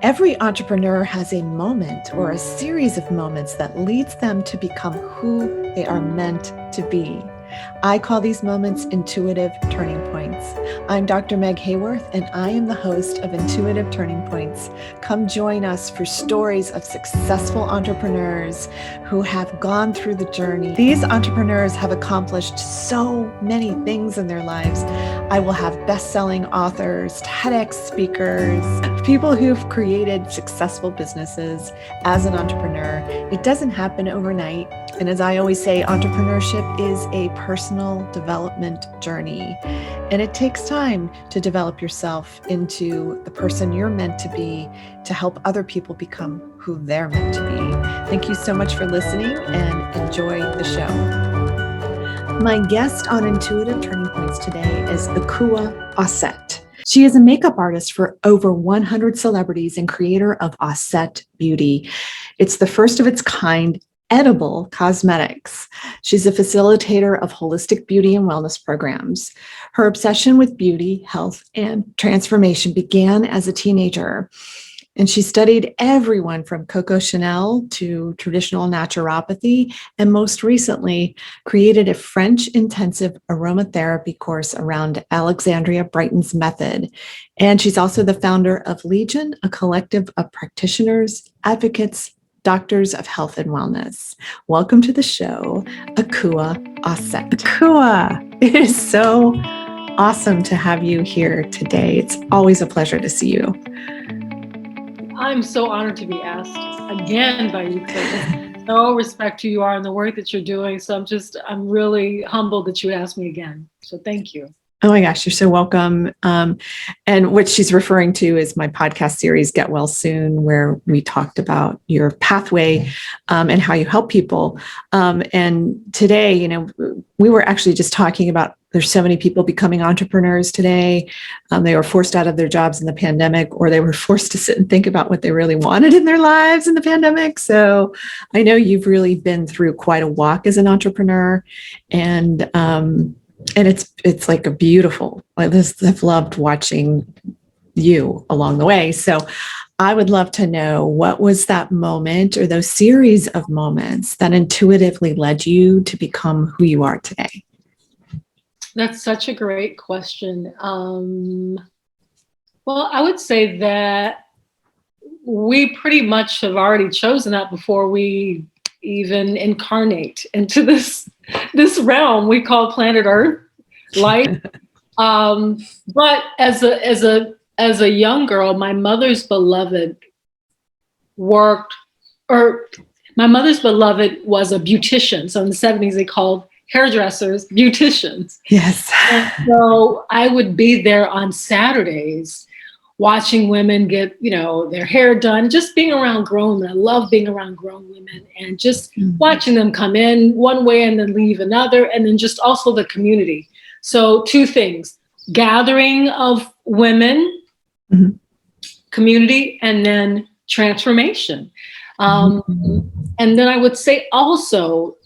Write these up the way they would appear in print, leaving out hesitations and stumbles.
Every entrepreneur has a moment or a series of moments that leads them to become who they are meant to be. I call these moments intuitive turning points. I'm Dr. Meg Haworth, and I am the host of Intuitive Turning Points. Come join us for stories of successful entrepreneurs who have gone through the journey. These entrepreneurs have accomplished so many things in their lives. I will have best-selling authors, TEDx speakers, people who've created successful businesses as an entrepreneur. It doesn't happen overnight. And as I always say, entrepreneurship is a personal development journey. And it takes time to develop yourself into the person you're meant to be, to help other people become who they're meant to be. Thank you so much for listening and enjoy the show. My guest on Intuitive Turning Points today is Akua Auset. She is a makeup artist for over 100 celebrities and creator of Auset Beauty. It's the first of its kind edible cosmetics. She's a facilitator of holistic beauty and wellness programs. Her obsession with beauty, health, and transformation began as a teenager. And she studied everyone from Coco Chanel to traditional naturopathy, and most recently created a French intensive aromatherapy course around Alexandria Brighton's method. And she's also the founder of Legion, a collective of practitioners, advocates, doctors of health and wellness. Welcome to the show, Akua Auset. Akua, it is so awesome to have you here today. It's always a pleasure to see you. I'm so honored to be asked again by you, because I so respect who you are and the work that you're doing. So I'm really humbled that you asked me again. So thank you. Oh my gosh, you're so welcome. And what she's referring to is my podcast series, Get Well Soon, where we talked about your pathway and how you help people. And today, we were actually just talking about there's so many people becoming entrepreneurs today. They were forced out of their jobs in the pandemic, or they were forced to sit and think about what they really wanted in their lives in the pandemic. So I know you've really been through quite a walk as an entrepreneur, and it's like a beautiful, I've loved watching you along the way. So I would love to know, what was that moment or those series of moments that intuitively led you to become who you are today? That's such a great question. Well, I would say that we pretty much have already chosen that before we even incarnate into this realm we call planet Earth, life. But as a young girl, my mother's beloved was a beautician. So in the 70s, they called hairdressers beauticians. Yes. And so I would be there on Saturdays watching women get, their hair done, just being around grown women. I love being around grown women and just watching them come in one way and then leave another. And then just also the community. So two things: gathering of women, community, and then transformation. And then I would say also,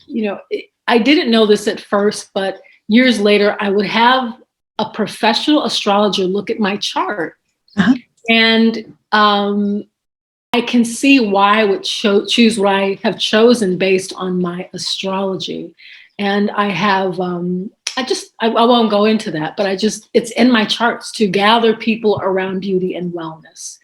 I didn't know this at first, but years later, I would have a professional astrologer look at my chart. And I can see why I would choose what I have chosen based on my astrology. And I have, I won't go into that, but it's in my charts to gather people around beauty and wellness.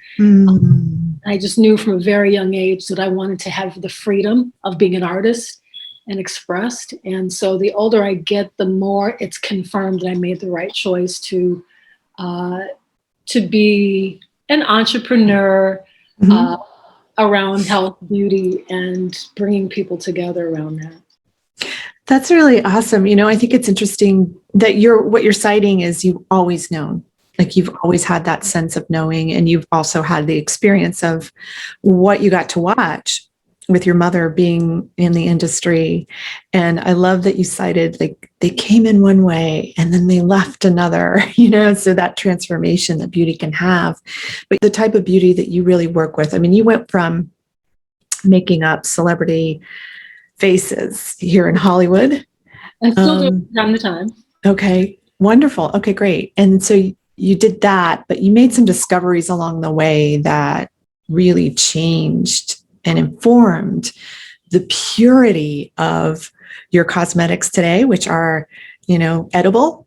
I just knew from a very young age that I wanted to have the freedom of being an artist and expressed. And so the older I get, the more it's confirmed that I made the right choice to be an entrepreneur around health, beauty, and bringing people together around that. That's really awesome. I think it's interesting that what you're citing is you've always known, like you've always had that sense of knowing, and you've also had the experience of what you got to watch with your mother being in the industry. And I love that you cited, like, they came in one way and then they left another, so that transformation that beauty can have. But the type of beauty that you really work with, you went from making up celebrity faces here in Hollywood. And still do it from time to time. Okay, wonderful. Okay, great. And so you did that, but you made some discoveries along the way that really changed and informed the purity of your cosmetics today, which are, edible,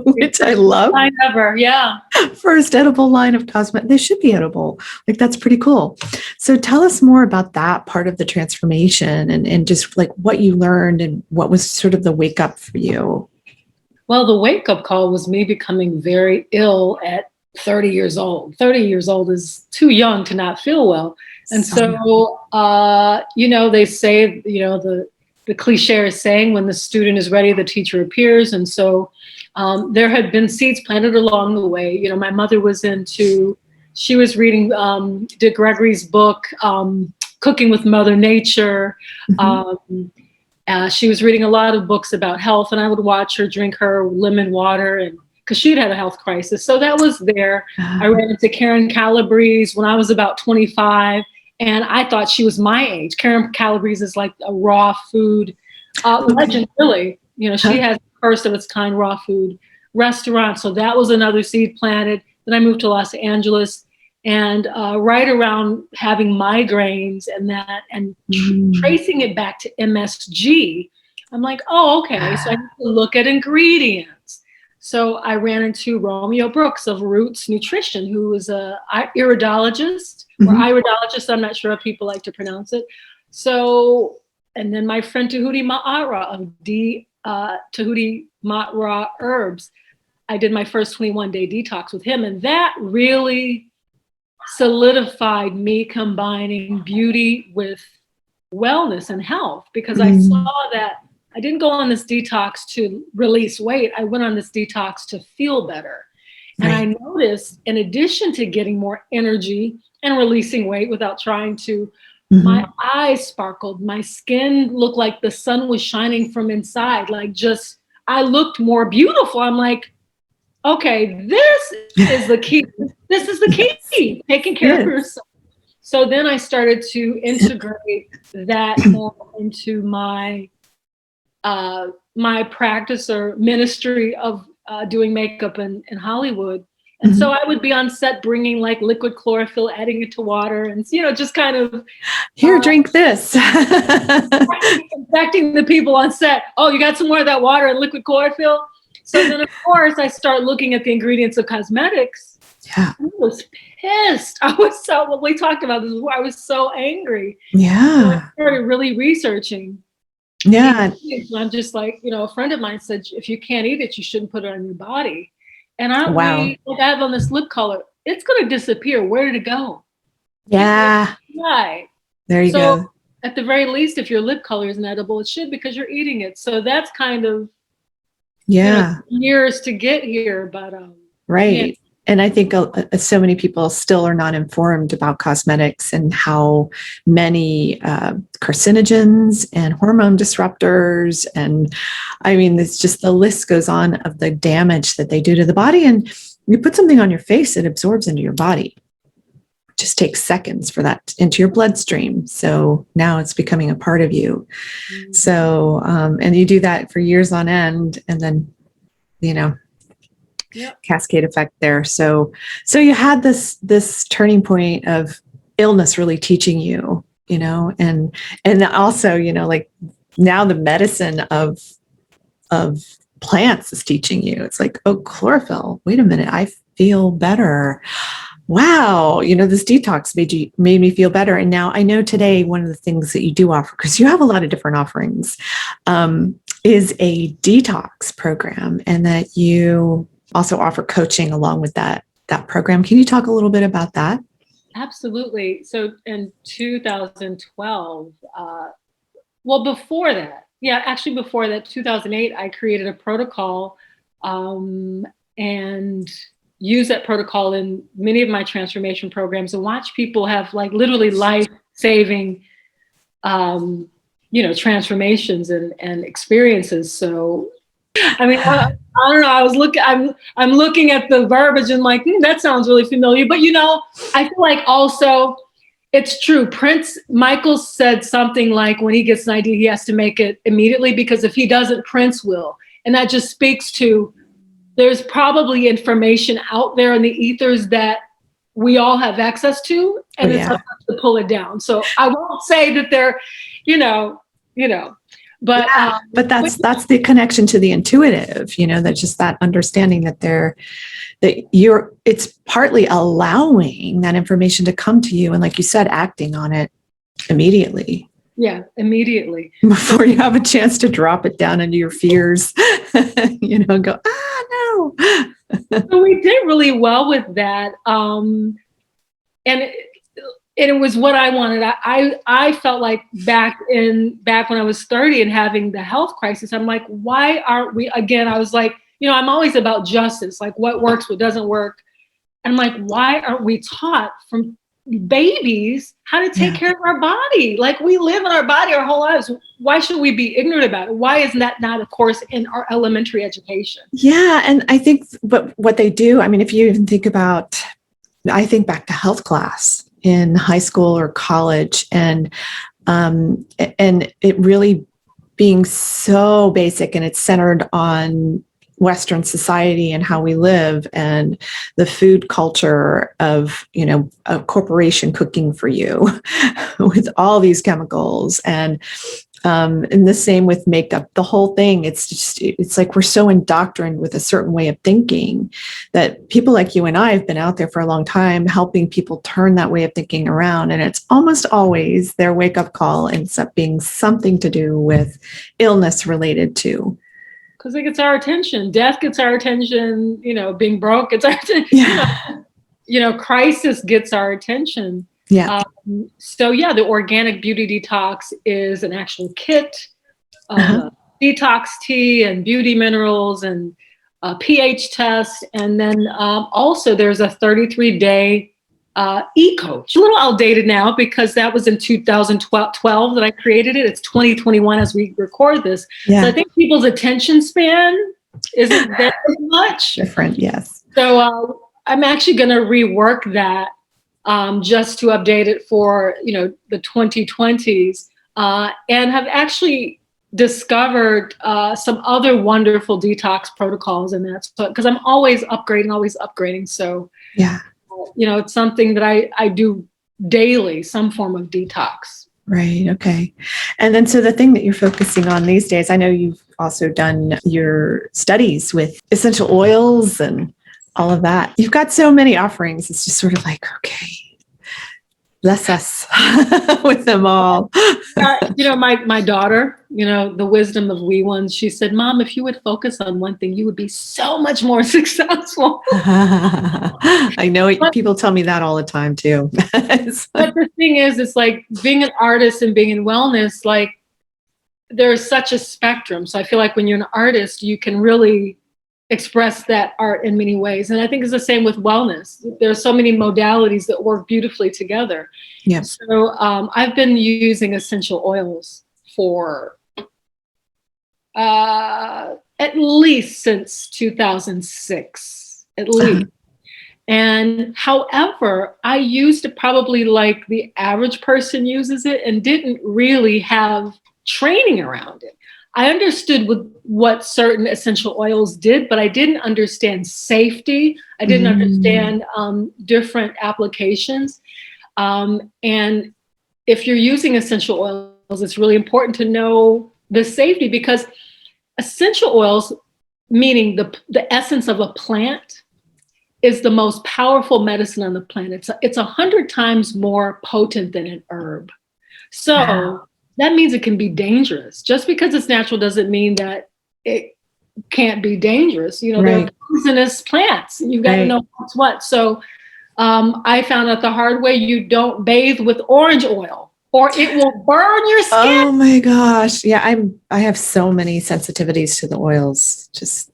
which I love. Line ever, yeah. First edible line of cosmetics. They should be edible. Like, that's pretty cool. So tell us more about that part of the transformation and just like what you learned and what was sort of the wake up for you. Well, the wake up call was me becoming very ill at 30 years old. 30 years old is too young to not feel well. And so, they say, the cliche is saying, when the student is ready, the teacher appears. And so there had been seeds planted along the way. My mother she was reading Dick Gregory's book, Cooking with Mother Nature. Mm-hmm. She was reading a lot of books about health, and I would watch her drink her lemon water, and because she'd had a health crisis. So that was there. I ran into Karen Calabrese when I was about 25, and I thought she was my age. Karen Calabrese is like a raw food legend, really. She has the first of its kind raw food restaurant. So that was another seed planted. Then I moved to Los Angeles, and right around having migraines and tracing it back to MSG, I'm like, oh, okay. So I need to look at ingredients. So I ran into Romeo Brooks of Roots Nutrition, who is a iridologist or iridologist. I'm not sure how people like to pronounce it. So, and then my friend Tahuti Ma'ara of Tahuti Ma'ara Herbs. I did my first 21-day detox with him, and that really solidified me combining beauty with wellness and health, because I saw that I didn't go on this detox to release weight. I went on this detox to feel better. Right. And I noticed, in addition to getting more energy and releasing weight without trying to, my eyes sparkled, my skin looked like the sun was shining from inside, I looked more beautiful. I'm like, okay, this is the key. This is the key, taking care of yourself. So then I started to integrate that more into my my practice or ministry of doing makeup in Hollywood. And so I would be on set bringing like liquid chlorophyll, adding it to water, and just kind of here, drink this. Infecting the people on set. Oh, you got some more of that water and liquid chlorophyll? So then, of course, I start looking at the ingredients of cosmetics. Yeah. I was pissed. When we talked about this before, I was so angry. Yeah. So I started really researching. Yeah. And I'm just like, a friend of mine said, if you can't eat it, you shouldn't put it on your body. And I have on this lip color, it's going to disappear. Where did it go? Yeah. Right. There you go. At the very least, if your lip color isn't edible, it should, because you're eating it. So that's kind of years to get here, but right. Yeah. And I think so many people still are not informed about cosmetics and how many carcinogens and hormone disruptors. And I mean, it's just, the list goes on of the damage that they do to the body. And you put something on your face, it absorbs into your body. It just takes seconds for that into your bloodstream. So now it's becoming a part of you. Mm-hmm. So, and you do that for years on end, and then, cascade effect there. So you had this turning point of illness really teaching you, and also, like now the medicine of plants is teaching you. It's like, oh, chlorophyll, wait a minute, I feel better. Wow, this detox made me feel better. And now I know today one of the things that you do offer, because you have a lot of different offerings, is a detox program, and that you also offer coaching along with that program. Can you talk a little bit about that? Absolutely. So in 2012, before that, 2008, I created a protocol and use that protocol in many of my transformation programs, and watch people have like literally life-saving, transformations and experiences. So, I mean, I don't know. I'm looking at the verbiage and like, that sounds really familiar. But I feel like also it's true. Michael said something like, when he gets an idea, he has to make it immediately, because if he doesn't, Prince will. And that just speaks to, there's probably information out there in the ethers that we all have access to, and it's up to pull it down. So I won't say that they're, you know, but but that's the connection to the intuitive, that's just that understanding that it's partly allowing that information to come to you, and like you said, acting on it immediately. Yeah, immediately. Before you have a chance to drop it down into your fears, and go, no. So we did really well with that. And it was what I wanted. I felt like back when I was 30 and having the health crisis, I'm like, why aren't we, again, I was like, I'm always about justice, like what works, what doesn't work. And I'm like, why aren't we taught from babies how to take care of our body? Like, we live in our body our whole lives. Why should we be ignorant about it? Why isn't that not a course in our elementary education? Yeah. And I think, but what they do, I mean, if you even think about, I think back to health class in high school or college, and it really being so basic, and it's centered on Western society and how we live, and the food culture of, a corporation cooking for you with all these chemicals, and the same with makeup, the whole thing. It's like we're so indoctrinated with a certain way of thinking that people like you and I have been out there for a long time helping people turn that way of thinking around. And it's almost always their wake up call ends up being something to do with illness related to. Because it gets our attention. Death gets our attention. Being broke gets our attention. Yeah. Crisis gets our attention. Yeah. The organic beauty detox is an actual kit, detox tea and beauty minerals and a pH test. And then also there's a 33-day e-coach. A little outdated now because that was in 2012 that I created it. It's 2021 as we record this. Yeah. So I think people's attention span isn't that much. Different, yes. So I'm actually going to rework that just to update it for, the 2020s, and have actually discovered some other wonderful detox protocols in that. So, because I'm always upgrading. So, yeah, it's something that I do daily, some form of detox. Right. Okay. And then, so the thing that you're focusing on these days, I know you've also done your studies with essential oils and all of that. You've got so many offerings. It's just sort of like, okay, bless us with them all. My daughter, the wisdom of wee ones, she said, Mom, if you would focus on one thing, you would be so much more successful. I know people tell me that all the time too. But the thing is, it's like being an artist and being in wellness, like there's such a spectrum. So I feel like when you're an artist, you can really express that art in many ways. And I think it's the same with wellness. There's so many modalities that work beautifully together. Yeah. So I've been using essential oils for at least since 2006, at least. And however, I used it probably like the average person uses it and didn't really have training around it. I understood what certain essential oils did, but I didn't understand safety. I didn't understand different applications. And if you're using essential oils, it's really important to know the safety, because essential oils, meaning the essence of a plant, is the most powerful medicine on the planet. It's 100 times more potent than an herb. So wow. That means it can be dangerous. Just because it's natural doesn't mean that it can't be dangerous. Right. They're poisonous plants. You've got to know what's what. So I found out the hard way, you don't bathe with orange oil or it will burn your skin. Oh my gosh. Yeah, I have so many sensitivities to the oils. Just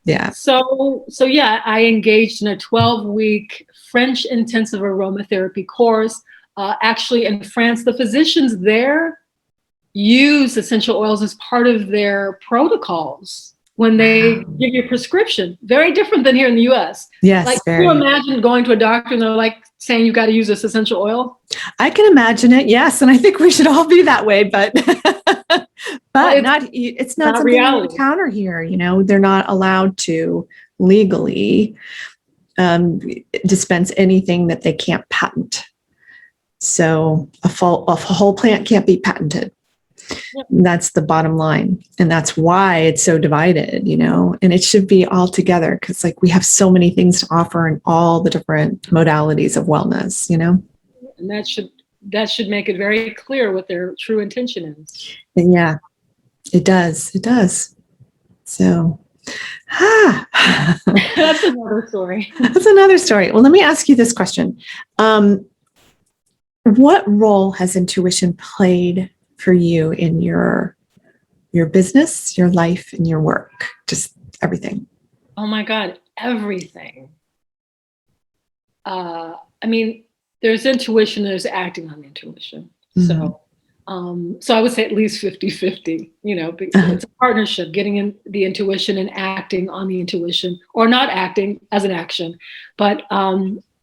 yeah. So I engaged in a 12-week French intensive aromatherapy course. Actually, in France, the physicians there use essential oils as part of their protocols when they give you a prescription. Very different than here in the US. Yes. Like, can you imagine going to a doctor and they're like saying you got to use this essential oil? I can imagine it. Yes. And I think we should all be that way, but it's not something you encounter here. They're not allowed to legally. dispense anything that they can't patent. So a whole plant can't be patented. Yep. That's the bottom line. And that's why it's so divided, and it should be all together, because like we have so many things to offer in all the different modalities of wellness, And that should make it very clear what their true intention is. And yeah, it does. It does. So, that's another story. That's another story. Well, let me ask you this question. What role has intuition played for you in your business, your life, and your work? Just everything. Oh my God, everything. I mean, there's intuition, there's acting on intuition. Mm-hmm. So I would say at least 50-50, it's a partnership, getting in the intuition and acting on the intuition, or not acting as an action, but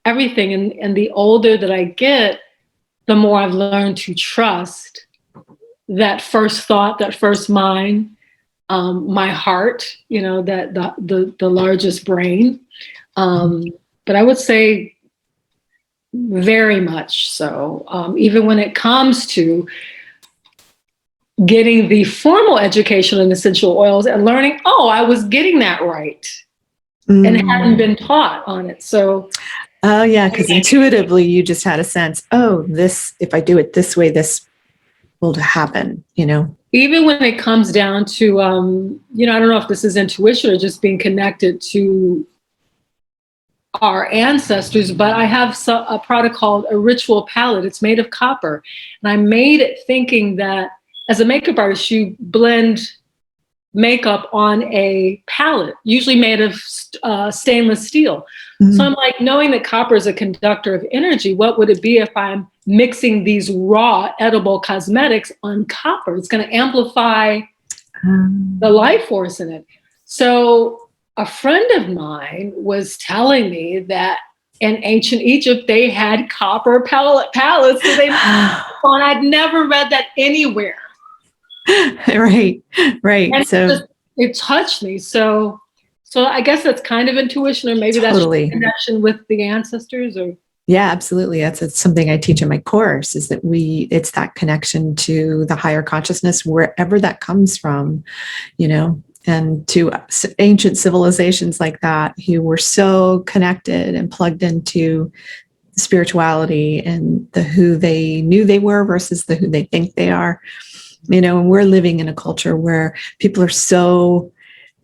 everything. And the older that I get, the more I've learned to trust that first thought, that first mind, my heart, that the largest brain. But I would say very much so. Even when it comes to getting the formal education in essential oils and learning, I was getting that right, and hadn't been taught on it. So, oh yeah, because intuitively you just had a sense. Oh, this, if I do it this way, this will happen. Even when it comes down to, I don't know if this is intuition or just being connected to our ancestors, but I have a product called a ritual palette. It's made of copper. And I made it thinking that as a makeup artist, you blend makeup on a palette, usually made of stainless steel. Mm-hmm. So I'm like, knowing that copper is a conductor of energy, what would it be if I'm mixing these raw edible cosmetics on copper? It's going to amplify the life force in it. So a friend of mine was telling me that in ancient Egypt, they had copper palettes. So and I'd never read that anywhere. Right. And so it touched me. So I guess that's kind of intuition, or maybe totally. That's a connection with the ancestors. Or yeah, absolutely. That's something I teach in my course, is that it's that connection to the higher consciousness, wherever that comes from, and to ancient civilizations like that who were so connected and plugged into spirituality and the who they knew they were versus the who they think they are. And we're living in a culture where people are so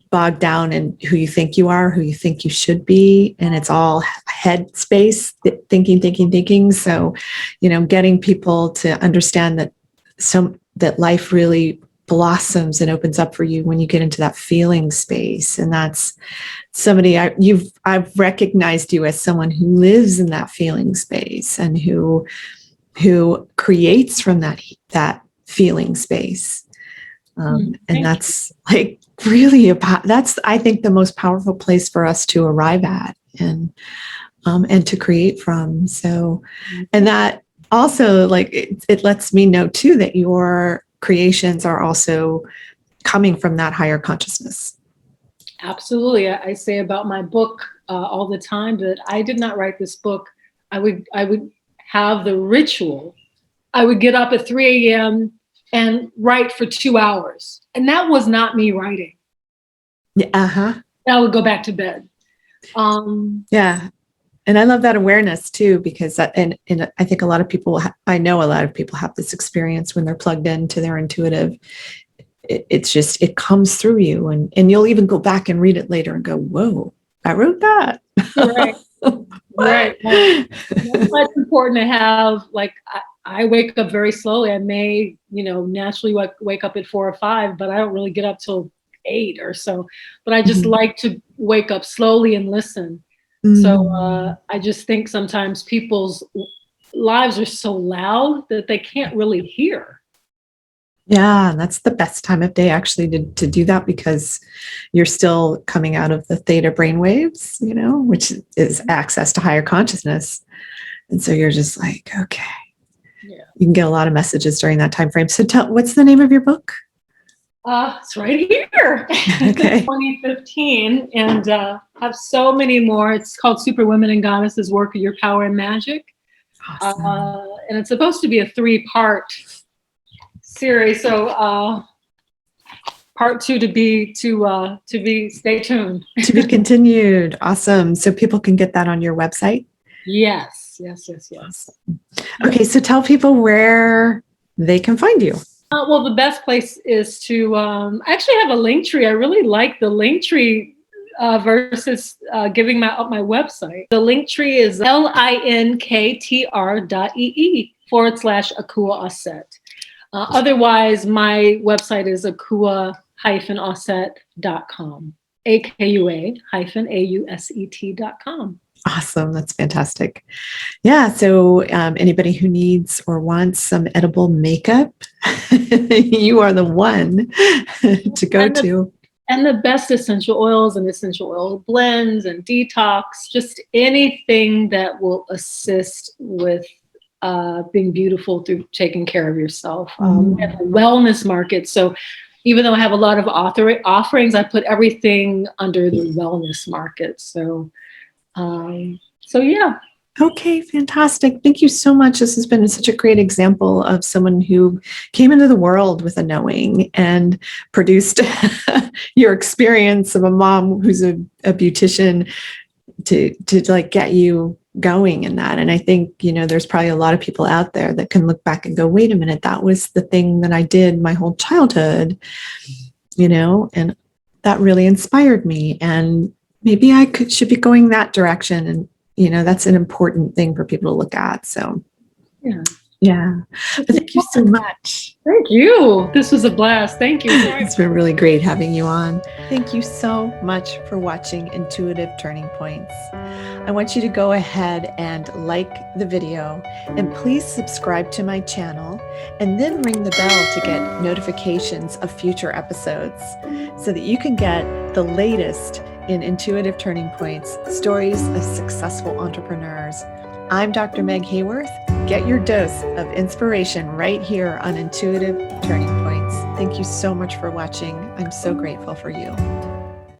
bogged down in who you think you are, who you think you should be. And it's all head space, thinking. So, getting people to understand that life really blossoms and opens up for you when you get into that feeling space. And that's somebody I've recognized you as someone who lives in that feeling space and who creates from that feeling space. And that's like really that's, I think, the most powerful place for us to arrive at and to create from. So, and that also, like, it lets me know too that your creations are also coming from that higher consciousness. Absolutely. I say about my book all the time that I did not write this book. I would have the ritual. I would get up at 3 a.m. and write for 2 hours. And that was not me writing. Uh-huh. I would go back to bed. Yeah. And I love that awareness too, because and I think a lot of people, I know a lot of people have this experience when they're plugged into their intuitive. It's just, it comes through you, and you'll even go back and read it later and go, whoa, I wrote that. Right. Right. It's important to have, like, I wake up very slowly. I may, naturally wake up at 4 or 5, but I don't really get up till 8 or so. But I just like to wake up slowly and listen. So I just think sometimes people's lives are so loud that they can't really hear. Yeah, that's the best time of day actually to do that, because you're still coming out of the theta brainwaves, which is access to higher consciousness. And so you're just like, okay, you can get a lot of messages during that time frame. So what's the name of your book? It's right here. Okay. 2015, and have so many more. It's called Super Women and Goddesses: Work of Your Power and Magic. Awesome. And it's supposed to be a 3-part series. So part 2 to be stay tuned. To be continued. Awesome. So people can get that on your website? Yes. Okay, so tell people where they can find you. Well, the best place is to I actually have a link tree. I really like the link tree versus giving my website. The link tree is linktr.ee/Akua Auset. Otherwise, my website is akua-auset.com. AKUA-AUSET.com. Awesome. That's fantastic. Yeah. So anybody who needs or wants some edible makeup, you are the one to go to. And the best essential oils and essential oil blends and detox, just anything that will assist with being beautiful through taking care of yourself. We have a wellness market. So even though I have a lot of offerings, I put everything under the wellness market. So yeah. Okay, fantastic. Thank you so much. This has been such a great example of someone who came into the world with a knowing and produced your experience of a mom who's a beautician to like get you going in that. And I think, there's probably a lot of people out there that can look back and go, wait a minute, that was the thing that I did my whole childhood, and that really inspired me. And maybe I should be going that direction. And, that's an important thing for people to look at. So, yeah. But thank you so much. Thank you. This was a blast. Thank you. It's been really great having you on. Thank you so much for watching Intuitive Turning Points. I want you to go ahead and like the video, and please subscribe to my channel, and then ring the bell to get notifications of future episodes so that you can get the latest in Intuitive Turning Points, stories of successful entrepreneurs. I'm Dr. Meg Haworth. Get your dose of inspiration right here on Intuitive Turning Points. Thank you so much for watching. I'm so grateful for you.